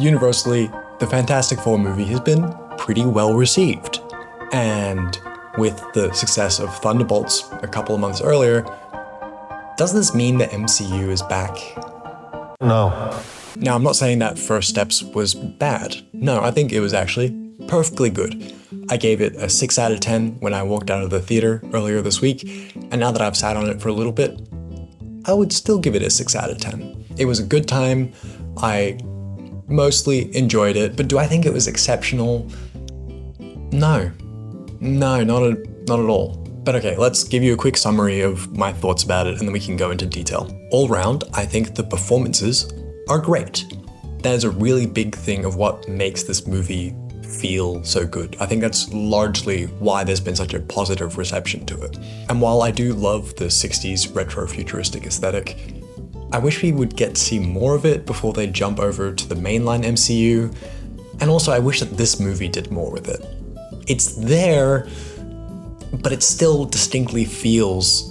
Universally, the Fantastic Four movie has been pretty well received. And with the success of Thunderbolts a couple of months earlier, does this mean the MCU is back? No. Now, I'm not saying that First Steps was bad. No, I think it was actually perfectly good. I gave it a 6 out of 10 when I walked out of the theater earlier this week, and now that I've sat on it for a little bit, I would still give it a 6 out of 10. It was a good time. I mostly enjoyed it, but do I think it was exceptional? No. No, not at all. But okay, let's give you a quick summary of my thoughts about it and then we can go into detail. All round, I think the performances are great. That is a really big thing of what makes this movie feel so good. I think that's largely why there's been such a positive reception to it. And while I do love the 60s retrofuturistic aesthetic, I wish we would get to see more of it before they jump over to the mainline MCU. And also I wish that this movie did more with it. It's there, but it still distinctly feels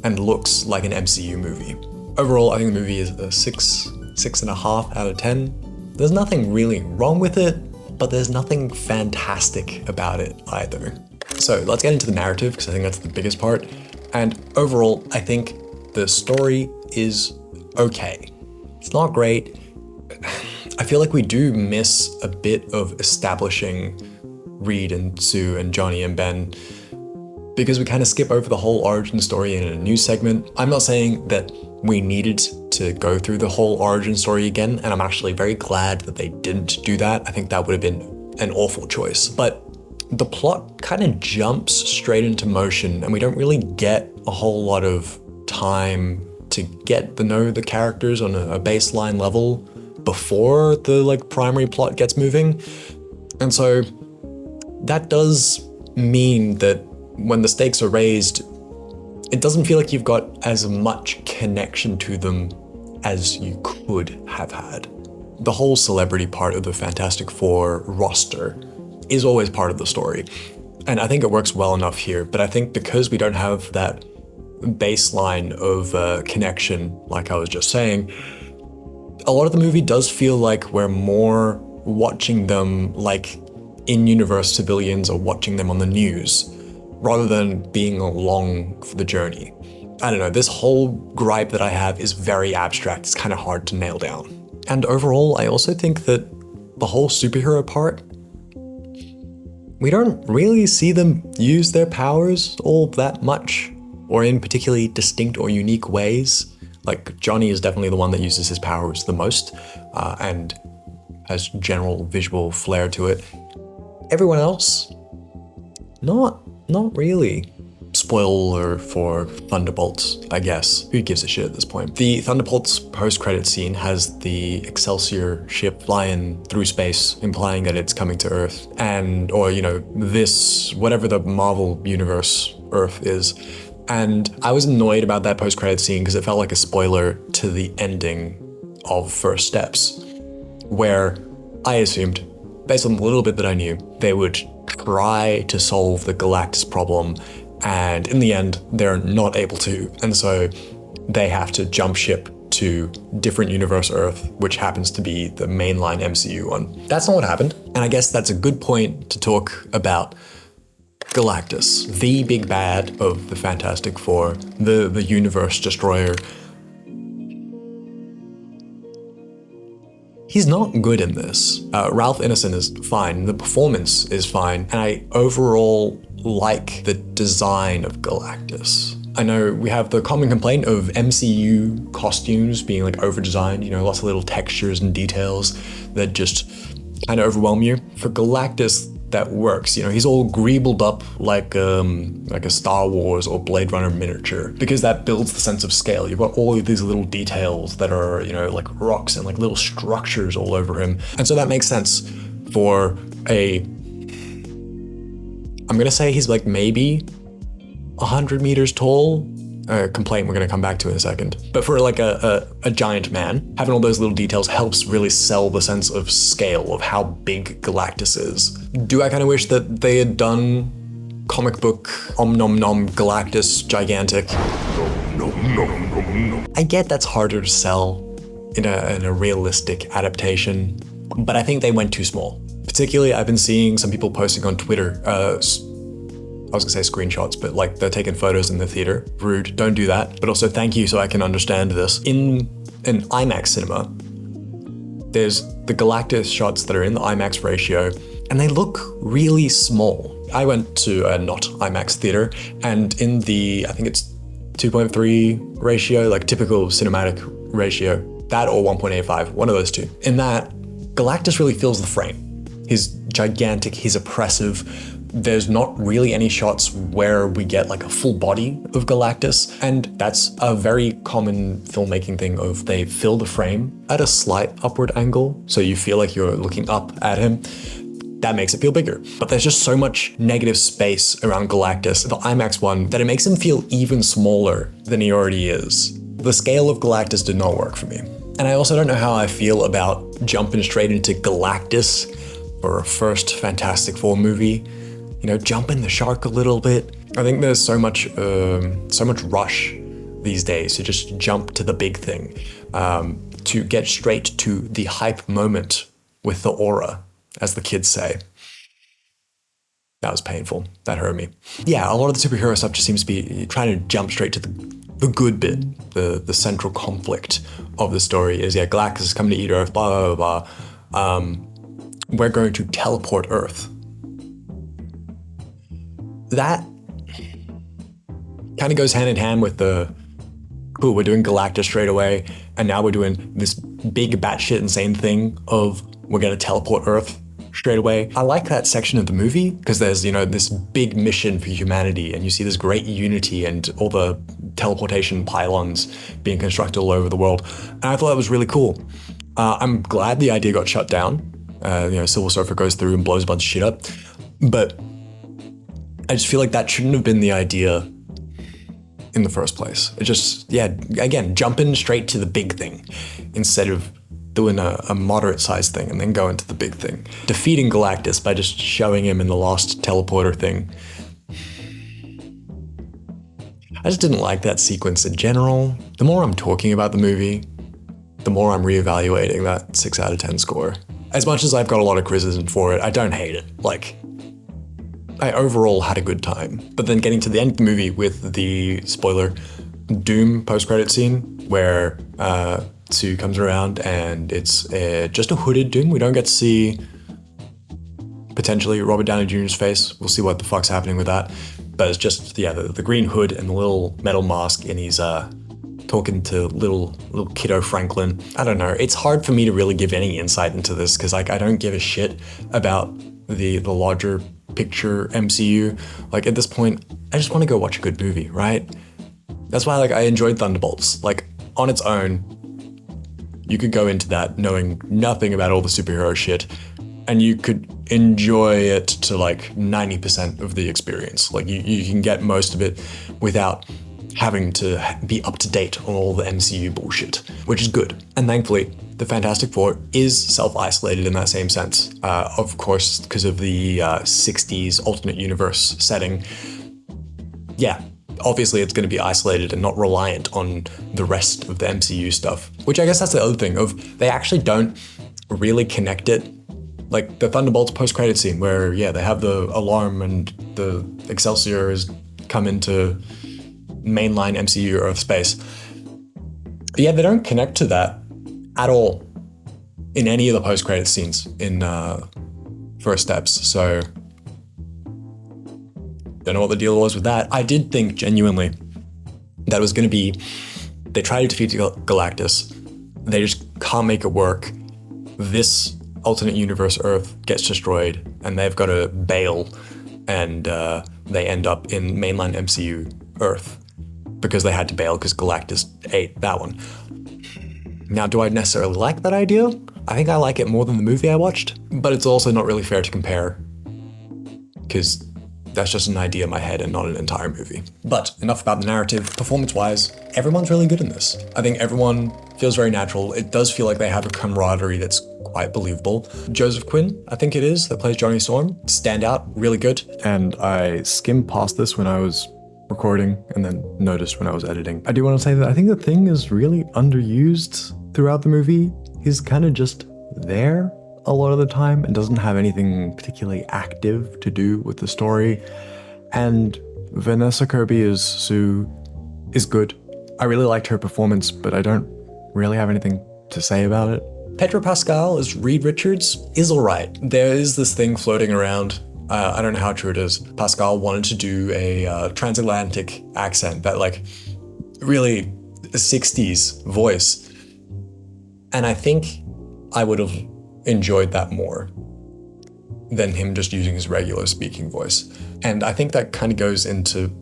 and looks like an MCU movie. Overall, I think the movie is a 6.5 out of 10. There's nothing really wrong with it, but there's nothing fantastic about it either. So let's get into the narrative, because I think that's the biggest part. And overall, I think the story is okay. It's not great. I feel like we do miss a bit of establishing Reed and Sue and Johnny and Ben, because we kind of skip over the whole origin story in a new segment. I'm not saying that we needed to go through the whole origin story again, and I'm actually very glad that they didn't do that. I think that would have been an awful choice. But the plot kind of jumps straight into motion, and we don't really get a whole lot of time to get to know the characters on a baseline level before the primary plot gets moving. And so that does mean that when the stakes are raised, it doesn't feel like you've got as much connection to them as you could have had. The whole celebrity part of the Fantastic Four roster is always part of the story. And I think it works well enough here, but I think because we don't have that baseline of connection, like I was just saying, a lot of the movie does feel like we're more watching them like in-universe civilians are watching them on the news, rather than being along for the journey. I don't know, this whole gripe that I have is very abstract. It's kind of hard to nail down. And overall, I also think that the whole superhero part, we don't really see them use their powers all that much, or in particularly distinct or unique ways. Like, Johnny is definitely the one that uses his powers the most, and has general visual flair to it. Everyone else, not really. Spoiler for Thunderbolts, I guess. Who gives a shit at this point? The Thunderbolts post-credit scene has the Excelsior ship flying through space, implying that it's coming to Earth, or this, whatever the Marvel Universe Earth is. And I was annoyed about that post-credit scene because it felt like a spoiler to the ending of First Steps, where I assumed, based on the little bit that I knew, they would try to solve the Galactus problem, and in the end, they're not able to, and so they have to jump ship to different universe Earth, which happens to be the mainline MCU one. That's not what happened, and I guess that's a good point to talk about Galactus, the big bad of the Fantastic Four, the universe destroyer. He's not good in this. Ralph Ineson is fine, the performance is fine, and I overall like the design of Galactus. I know we have the common complaint of MCU costumes being over-designed, lots of little textures and details that just kind of overwhelm you. For Galactus, that works. He's all greebled up like a Star Wars or Blade Runner miniature, because that builds the sense of scale. You've got all of these little details that are, like rocks and little structures all over him. And so that makes sense for I'm gonna say he's maybe 100 meters tall. A complaint we're gonna come back to in a second. But for a giant man, having all those little details helps really sell the sense of scale of how big Galactus is. Do I kind of wish that they had done comic book Om Nom Nom Galactus gigantic? I get that's harder to sell in a realistic adaptation. but I think they went too small. Particularly, I've been seeing some people posting on Twitter, I was gonna say screenshots, but like they're taking photos in the theater. Rude, don't do that. But also thank you so I can understand this. In an IMAX cinema, there's the Galactus shots that are in the IMAX ratio, and they look really small. I went to a not IMAX theater, and in the, I think it's 2.3 ratio, like typical cinematic ratio, that or 1.85, one of those two. In that, Galactus really fills the frame. He's gigantic, he's oppressive. There's not really any shots where we get like a full body of Galactus, and that's a very common filmmaking thing of they fill the frame at a slight upward angle, so you feel like you're looking up at him. That makes it feel bigger. But there's just so much negative space around Galactus, the IMAX one, that it makes him feel even smaller than he already is. The scale of Galactus did not work for me. And I also don't know how I feel about jumping straight into Galactus for a first Fantastic Four movie. You know, jumping the shark a little bit. I think there's so much rush these days to just jump to the big thing, to get straight to the hype moment with the aura, as the kids say. That was painful. That hurt me. Yeah, a lot of the superhero stuff just seems to be trying to jump straight to the good bit, the central conflict of the story is, yeah, Galactus is coming to eat Earth, blah, blah, blah. We're going to teleport Earth. That kind of goes hand in hand with the, cool, we're doing Galactus straight away, and now we're doing this big batshit insane thing of we're going to teleport Earth straight away. I like that section of the movie because there's, you know, this big mission for humanity, and you see this great unity and all the teleportation pylons being constructed all over the world. And I thought that was really cool. I'm glad the idea got shut down. You know, Silver Surfer goes through and blows a bunch of shit up, but I just feel like that shouldn't have been the idea in the first place. It just, yeah, again, jumping straight to the big thing instead of doing a moderate sized thing and then going to the big thing. Defeating Galactus by just showing him in the lost teleporter thing. I just didn't like that sequence in general. The more I'm talking about the movie, the more I'm reevaluating that 6 out of 10 score. As much as I've got a lot of criticism for it, I don't hate it. Like, I overall had a good time. But then getting to the end of the movie with the, spoiler, Doom post-credit scene where Sue comes around and it's just a hooded Doom. We don't get to see, potentially, Robert Downey Jr.'s face. We'll see what the fuck's happening with that. But it's just, yeah, the green hood and the little metal mask, and he's talking to little kiddo Franklin. I don't know. It's hard for me to really give any insight into this because, like, I don't give a shit about the larger picture MCU. Like, at this point, I just want to go watch a good movie, right? That's why, like, I enjoyed Thunderbolts. Like, on its own, you could go into that knowing nothing about all the superhero shit, and you could enjoy it to like 90% of the experience. Like, you can get most of it without having to be up to date on all the MCU bullshit, which is good. And thankfully, the Fantastic Four is self-isolated in that same sense. Of course, because of the 60s alternate universe setting. Yeah, obviously it's going to be isolated and not reliant on the rest of the MCU stuff. Which I guess that's the other thing of, they actually don't really connect it. Like the Thunderbolts post-credit scene where, yeah, they have the alarm and the Excelsior has come into mainline MCU Earth space. But yeah, they don't connect to that at all in any of the post-credit scenes in First Steps. So don't know what the deal was with that. I did think genuinely that it was going to be, they try to defeat Galactus, they just can't make it work. This alternate universe Earth gets destroyed and they've got to bail, and they end up in mainline MCU Earth because they had to bail because Galactus ate that one. Now, do I necessarily like that idea? I think I like it more than the movie I watched, but it's also not really fair to compare because that's just an idea in my head and not an entire movie. But enough about the narrative. Performance-wise, everyone's really good in this. I think everyone feels very natural. It does feel like they have a camaraderie that's quite believable. Joseph Quinn, I think it is, that plays Johnny Storm, stand out, really good. And I skimmed past this when I was recording and then noticed when I was editing. I do want to say that I think the Thing is really underused throughout the movie. He's kind of just there. a lot of the time and doesn't have anything particularly active to do with the story. And Vanessa Kirby as Sue is good. I really liked her performance, but I don't really have anything to say about it. Pedro Pascal as Reed Richards is alright. There is this thing floating around, I don't know how true it is. Pascal wanted to do a transatlantic accent, that like really 60s voice. And I think I would have enjoyed that more than him just using his regular speaking voice. And I think that kind of goes into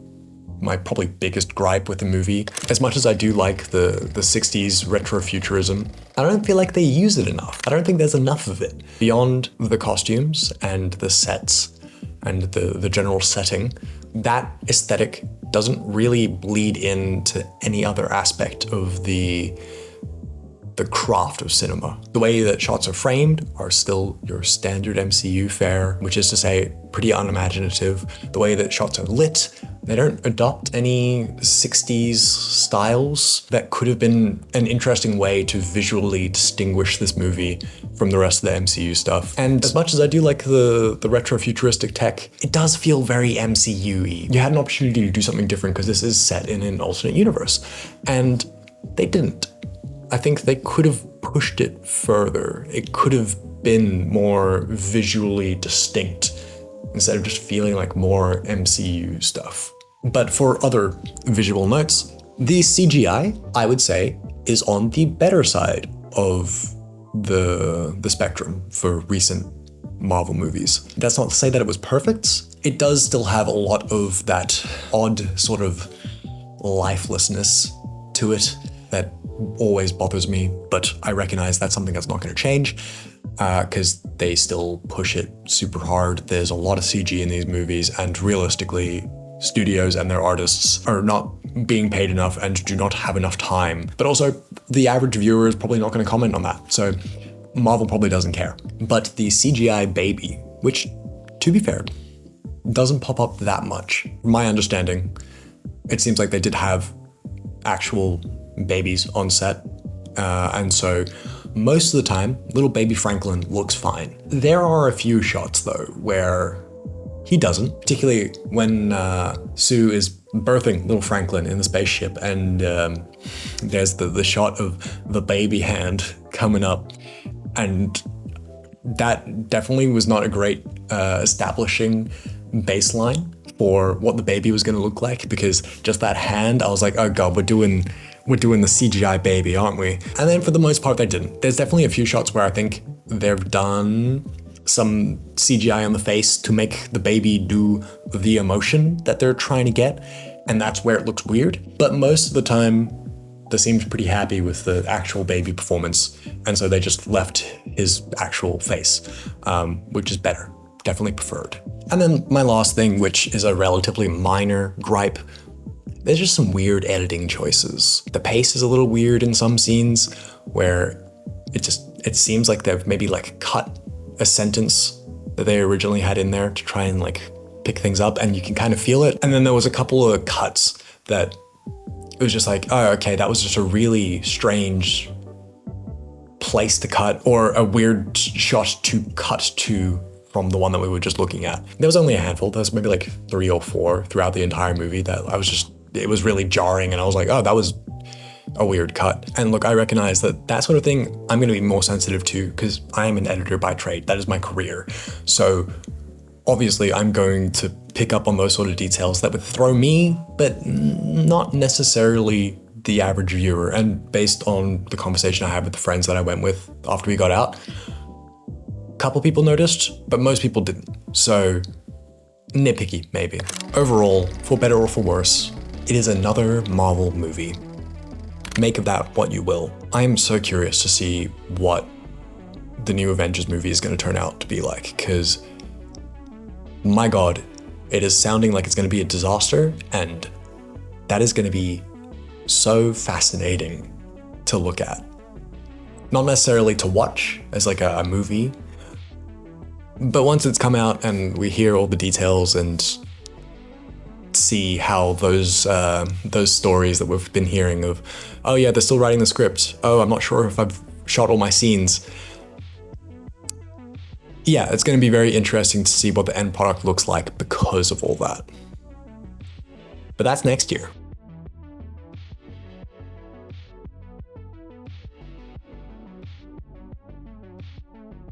my probably biggest gripe with the movie. As much as I do like the 60s retrofuturism, I don't feel like they use it enough. I don't think there's enough of it. Beyond the costumes and the sets and the general setting, that aesthetic doesn't really bleed into any other aspect of the craft of cinema. The way that shots are framed are still your standard MCU fare, which is to say pretty unimaginative. The way that shots are lit, they don't adopt any 60s styles that could have been an interesting way to visually distinguish this movie from the rest of the MCU stuff. And as much as I do like the retrofuturistic tech, it does feel very MCU-y. You had an opportunity to do something different because this is set in an alternate universe, and they didn't. I think they could have pushed it further. It could have been more visually distinct instead of just feeling like more MCU stuff. But for other visual notes, the CGI, I would say, is on the better side of the spectrum for recent Marvel movies. That's not to say that it was perfect. It does still have a lot of that odd sort of lifelessness to it that always bothers me, but I recognize that's something that's not going to change because they still push it super hard. There's a lot of CG in these movies, and realistically, studios and their artists are not being paid enough and do not have enough time. But also, the average viewer is probably not going to comment on that, so Marvel probably doesn't care. But the CGI baby, which, to be fair, doesn't pop up that much. From my understanding, it seems like they did have actual babies on set, and so most of the time, little baby Franklin looks fine. There are a few shots though where he doesn't, particularly when Sue is birthing little Franklin in the spaceship, and there's the shot of the baby hand coming up, and that definitely was not a great establishing baseline for what the baby was going to look like, because just that hand, I was like, oh god, we're doing the CGI baby, aren't we? And then for the most part, they didn't. There's definitely a few shots where I think they've done some CGI on the face to make the baby do the emotion that they're trying to get, and that's where it looks weird. But most of the time, they seemed pretty happy with the actual baby performance, and so they just left his actual face, which is better, definitely preferred. And then my last thing, which is a relatively minor gripe, there's just some weird editing choices. The pace is a little weird in some scenes where it seems like they've maybe like cut a sentence that they originally had in there to try and like pick things up, and you can kind of feel it. And then there was a couple of cuts that it was just like, oh, okay, that was just a really strange place to cut, or a weird shot to cut to from the one that we were just looking at. There was only a handful. There was maybe like 3 or 4 throughout the entire movie that it was really jarring, and I was like, oh, that was a weird cut. And look, I recognize that sort of thing I'm going to be more sensitive to because I am an editor by trade. That is my career. So obviously I'm going to pick up on those sort of details that would throw me, but not necessarily the average viewer. And based on the conversation I had with the friends that I went with after we got out, a couple people noticed, but most people didn't. So nitpicky, maybe. Overall, for better or for worse, it is another Marvel movie. Make of that what you will. I am so curious to see what the new Avengers movie is going to turn out to be like, because my god, it is sounding like it's going to be a disaster, and that is going to be so fascinating to look at. Not necessarily to watch as like a movie, but once it's come out and we hear all the details and see how those stories that we've been hearing of, oh yeah, they're still writing the script, oh, I'm not sure if I've shot all my scenes, yeah, it's going to be very interesting to see what the end product looks like because of all that. But that's next year.